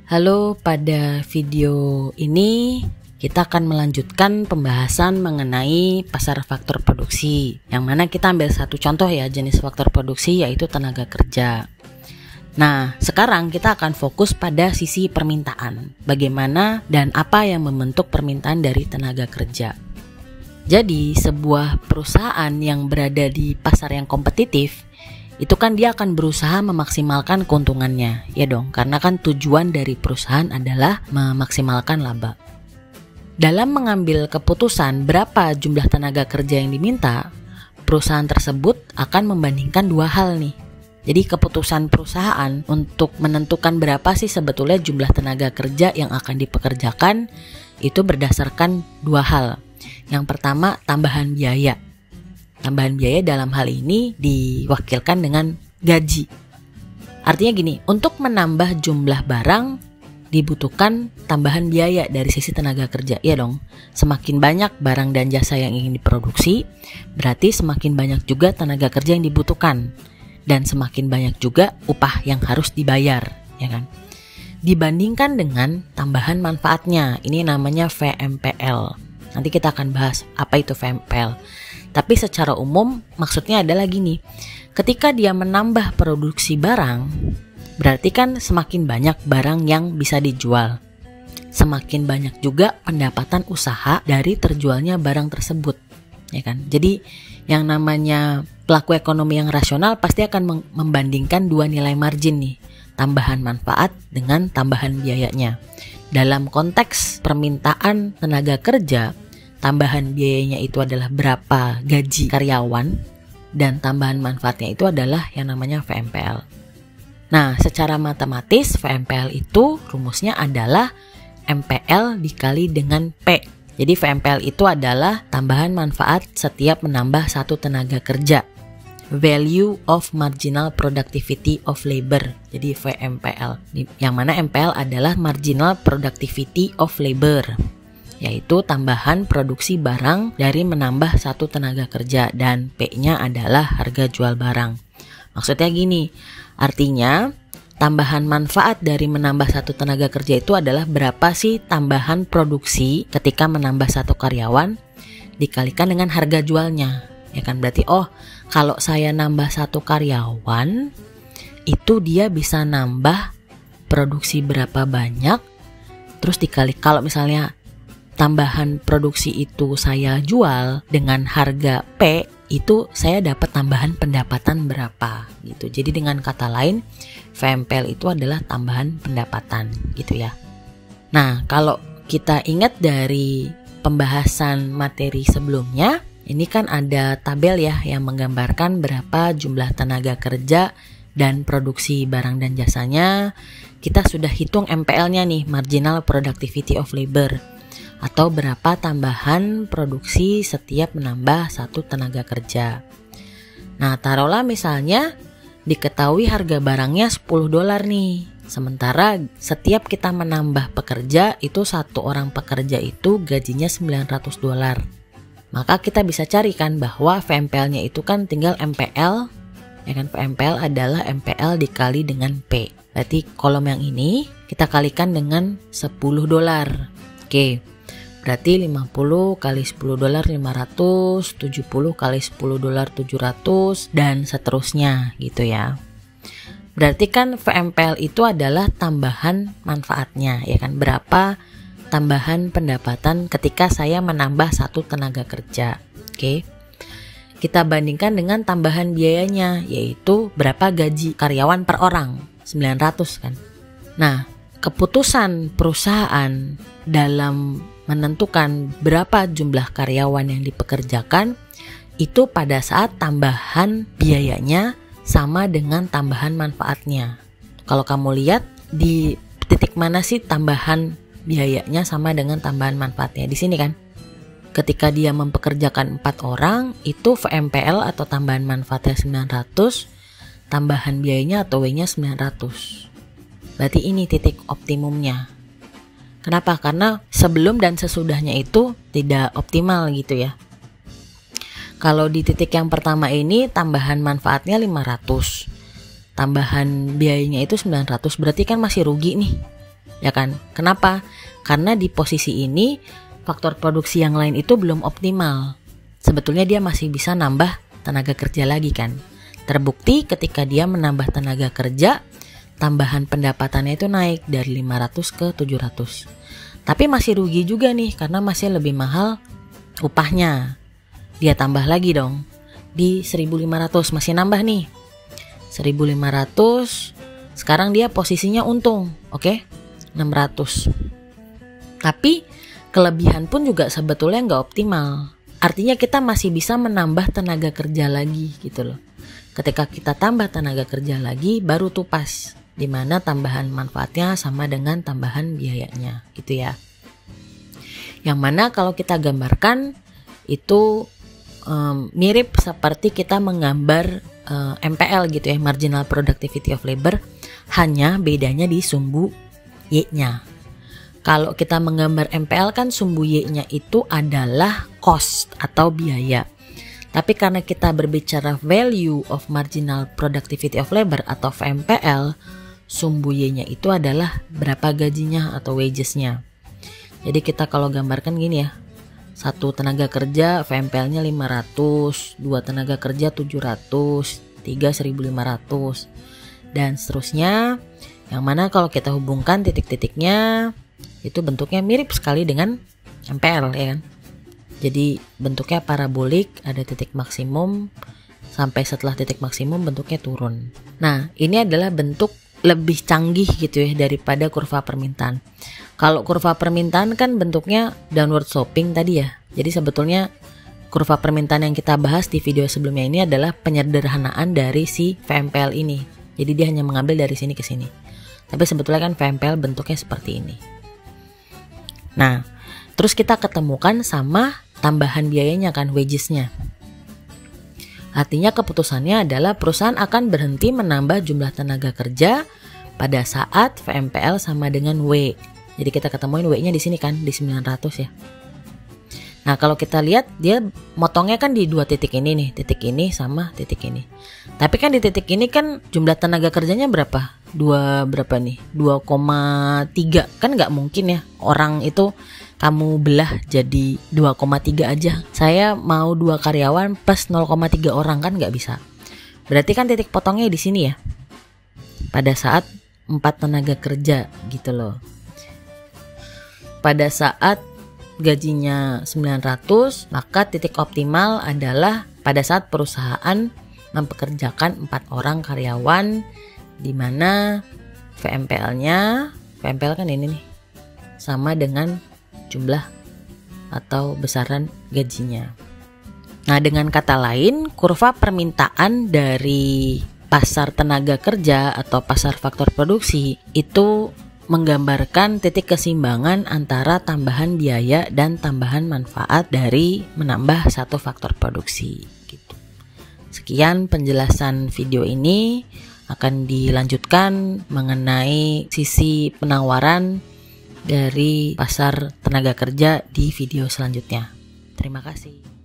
Halo, pada video ini kita akan melanjutkan pembahasan mengenai pasar faktor produksi, yang mana kita ambil satu contoh ya, jenis faktor produksi yaitu tenaga kerja. Nah, sekarang kita akan fokus pada sisi permintaan, bagaimana dan apa yang membentuk permintaan dari tenaga kerja. Jadi, sebuah perusahaan yang berada di pasar yang kompetitif itu kan dia akan berusaha memaksimalkan keuntungannya, ya dong, karena kan tujuan dari perusahaan adalah memaksimalkan laba. Dalam mengambil keputusan berapa jumlah tenaga kerja yang diminta, perusahaan tersebut akan membandingkan dua hal nih. Jadi keputusan perusahaan untuk menentukan berapa sih sebetulnya jumlah tenaga kerja yang akan dipekerjakan itu berdasarkan dua hal. Yang pertama, tambahan biaya. Tambahan biaya dalam hal ini diwakilkan dengan gaji. Artinya gini, untuk menambah jumlah barang dibutuhkan tambahan biaya dari sisi tenaga kerja. Ya dong, semakin banyak barang dan jasa yang ingin diproduksi, berarti semakin banyak juga tenaga kerja yang dibutuhkan. Dan semakin banyak juga upah yang harus dibayar, ya kan? Dibandingkan dengan tambahan manfaatnya, ini namanya VMPL. Nanti kita akan bahas apa itu VMPL. Tapi secara umum maksudnya adalah gini, ketika dia menambah produksi barang, berarti kan semakin banyak barang yang bisa dijual. Semakin banyak juga pendapatan usaha dari terjualnya barang tersebut, ya kan? Jadi yang namanya pelaku ekonomi yang rasional pasti akan membandingkan dua nilai margin nih, tambahan manfaat dengan tambahan biayanya. Dalam konteks permintaan tenaga kerja, tambahan biayanya itu adalah berapa gaji karyawan, dan tambahan manfaatnya itu adalah yang namanya VMPL. Nah, secara matematis VMPL itu rumusnya adalah MPL dikali dengan P. Jadi VMPL itu adalah tambahan manfaat setiap menambah satu tenaga kerja. Value of Marginal Productivity of Labor. Jadi VMPL. Yang mana MPL adalah Marginal Productivity of Labor, yaitu tambahan produksi barang dari menambah satu tenaga kerja, dan P-nya adalah harga jual barang. Maksudnya gini, artinya tambahan manfaat dari menambah satu tenaga kerja itu adalah berapa sih tambahan produksi ketika menambah satu karyawan dikalikan dengan harga jualnya. Ya kan, berarti kalau saya nambah satu karyawan itu dia bisa nambah produksi berapa banyak, terus dikali kalau misalnya tambahan produksi itu saya jual dengan harga P, itu saya dapat tambahan pendapatan berapa gitu. Jadi dengan kata lain, VMPL itu adalah tambahan pendapatan gitu ya. Nah, kalau kita ingat dari pembahasan materi sebelumnya, ini kan ada tabel ya yang menggambarkan berapa jumlah tenaga kerja dan produksi barang dan jasanya. Kita sudah hitung MPL-nya nih, Marginal Productivity of Labor, atau berapa tambahan produksi setiap menambah satu tenaga kerja. Nah, taruhlah misalnya diketahui harga barangnya $10 nih. Sementara setiap kita menambah pekerja, itu satu orang pekerja itu gajinya $900. Maka kita bisa carikan bahwa VMPL-nya itu kan tinggal MPL, ya kan? VMPL adalah MPL dikali dengan P. Berarti kolom yang ini kita kalikan dengan $10. Oke. Berarti 50 kali $10 500, 70 kali $10 700, dan seterusnya gitu ya. Berarti kan VMPL itu adalah tambahan manfaatnya, ya kan? Berapa tambahan pendapatan ketika saya menambah satu tenaga kerja. Oke. Kita bandingkan dengan tambahan biayanya, yaitu berapa gaji karyawan per orang, 900 kan. Nah, keputusan perusahaan dalam menentukan berapa jumlah karyawan yang dipekerjakan itu pada saat tambahan biayanya sama dengan tambahan manfaatnya. Kalau kamu lihat di titik mana sih tambahan biayanya sama dengan tambahan manfaatnya? Di sini kan. Ketika dia mempekerjakan 4 orang, itu VMPL atau tambahan manfaatnya 900, tambahan biayanya atau W-nya 900. Berarti ini titik optimumnya. Kenapa? Karena sebelum dan sesudahnya itu tidak optimal gitu ya. Kalau di titik yang pertama ini tambahan manfaatnya 500, tambahan biayanya itu 900, berarti kan masih rugi nih. ya kan? Kenapa? Karena di posisi ini faktor produksi yang lain itu belum optimal. Sebetulnya dia masih bisa nambah tenaga kerja lagi kan. Terbukti ketika dia menambah tenaga kerja, tambahan pendapatannya itu naik dari 500 ke 700. Tapi masih rugi juga nih karena masih lebih mahal upahnya. Dia tambah lagi dong di 1.500, masih nambah nih 1.500. Sekarang dia posisinya untung, oke? 600. Tapi kelebihan pun juga sebetulnya nggak optimal. Artinya kita masih bisa menambah tenaga kerja lagi gitu loh. Ketika kita tambah tenaga kerja lagi baru tuh pas, dimana tambahan manfaatnya sama dengan tambahan biayanya gitu ya. Yang mana kalau kita gambarkan itu mirip seperti kita menggambar MPL gitu ya, Marginal Productivity of Labor, hanya bedanya di sumbu Y-nya. Kalau kita menggambar MPL kan sumbu Y-nya itu adalah cost atau biaya. Tapi karena kita berbicara Value of Marginal Productivity of Labor atau VMPL, sumbu Y-nya itu adalah berapa gajinya atau wages-nya. Jadi kita kalau gambarkan gini ya, satu tenaga kerja VMPL-nya 500, dua tenaga kerja 700, tiga 1.500, dan seterusnya. Yang mana kalau kita hubungkan titik-titiknya itu bentuknya mirip sekali dengan MPL ya kan. Jadi bentuknya parabolik, ada titik maksimum, sampai setelah titik maksimum bentuknya turun. Nah ini adalah bentuk lebih canggih gitu ya daripada kurva permintaan. Kalau kurva permintaan kan bentuknya downward sloping tadi ya. Jadi sebetulnya kurva permintaan yang kita bahas di video sebelumnya ini adalah penyederhanaan dari si VMPL ini. Jadi dia hanya mengambil dari sini ke sini. Tapi sebetulnya kan VMPL bentuknya seperti ini. Nah, terus kita ketemukan sama tambahan biayanya kan, wages-nya. Artinya keputusannya adalah perusahaan akan berhenti menambah jumlah tenaga kerja pada saat VMPL sama dengan W. Jadi kita ketemuin W-nya di sini kan, di 900 ya. Nah kalau kita lihat dia motongnya kan di dua titik ini nih, titik ini sama titik ini. Tapi kan di titik ini kan jumlah tenaga kerjanya berapa? Berapa nih? 2,3. Kan nggak mungkin ya orang itu kamu belah jadi 2,3 aja. Saya mau 2 karyawan plus 0,3 orang, kan nggak bisa. Berarti kan titik potongnya di sini ya. Pada saat 4 tenaga kerja gitu loh. Pada saat gajinya 900, maka titik optimal adalah pada saat perusahaan mempekerjakan 4 orang karyawan, di mana VMPL-nya, VMPL kan ini nih, sama dengan jumlah atau besaran gajinya. Nah, dengan kata lain, kurva permintaan dari pasar tenaga kerja atau pasar faktor produksi itu menggambarkan titik keseimbangan antara tambahan biaya dan tambahan manfaat dari menambah satu faktor produksi gitu. Sekian penjelasan video ini, akan dilanjutkan mengenai sisi penawaran dari pasar tenaga kerja di video selanjutnya. Terima kasih.